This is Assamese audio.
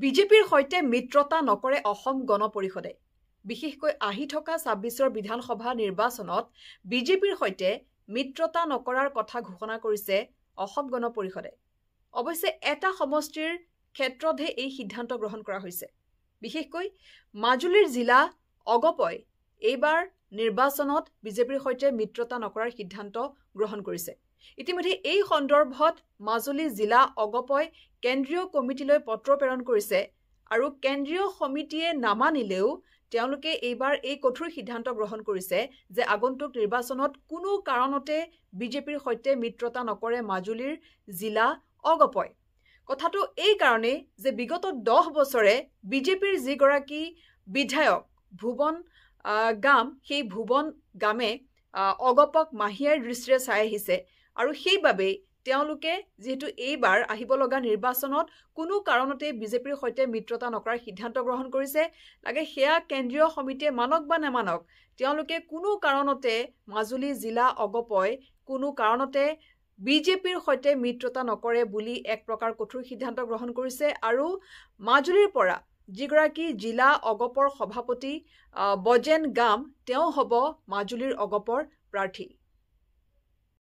বিজেপিৰ সৈতে মিত্ৰতা নকৰে অসম গণ পৰিষদে। বিশেষকৈ আহি থকা ২৬ৰ বিধানসভা নিৰ্বাচনত বিজেপিৰ সৈতে মিত্ৰতা নকৰাৰ কথা ঘোষণা কৰিছে অসম গণ পৰিষদে। অৱশ্যে এটা সমষ্টিৰ ক্ষেত্ৰতহে এই সিদ্ধান্ত গ্ৰহণ কৰা হৈছে। বিশেষকৈ মাজুলীৰ জিলা অগপই এইবাৰ নিৰ্বাচনত বিজেপিৰ সৈতে মিত্ৰতা নকৰাৰ সিদ্ধান্ত গ্ৰহণ কৰিছে। ইতিমধ্যে এই সন্দৰ্ভত মাজুলী জিলা অগপই কেন্দ্ৰীয় কমিটিলৈ পত্ৰ প্ৰেৰণ কৰিছে আৰু কেন্দ্ৰীয় সমিতিয়ে নামানিলেও তেওঁলোকে এইবাৰ এই কঠোৰ সিদ্ধান্ত গ্ৰহণ কৰিছে যে আগন্তুক নিৰ্বাচনত কোনো কাৰণতে বিজেপিৰ সৈতে মিত্ৰতা নকৰে মাজুলীৰ জিলা অগপই। কথাটো এই কাৰণে যে বিগত 10 বছৰে বিজেপিৰ যিগৰাকী বিধায়ক ভুৱন গাম সেই ভুৱন গামে অগপক মাহিয়াৰ দৃষ্টিৰে চাই আহিছে আৰু সেইবাবেই তেওঁলোকে যেহেতু এইবাৰ আহিব লগা নিৰ্বাচনত কোনো কাৰণতে বিজেপিৰ সৈতে মিত্ৰতা নকৰাৰ সিদ্ধান্ত গ্ৰহণ কৰিছে। লাগে সেয়া কেন্দ্ৰীয় সমিতিয়ে মানক বা নেমানক, তেওঁলোকে কোনো কাৰণতে মাজুলী জিলা অগপই কোনো কাৰণতে বিজেপিৰ সৈতে মিত্ৰতা নকৰে বুলি এক প্ৰকাৰ কঠোৰ সিদ্ধান্ত গ্ৰহণ কৰিছে আৰু মাজুলীৰ পৰা যিগৰাকী জিলা অগপৰ সভাপতি বজেন গাম তেওঁ হ'ব মাজুলীৰ অগপৰ প্ৰাৰ্থী।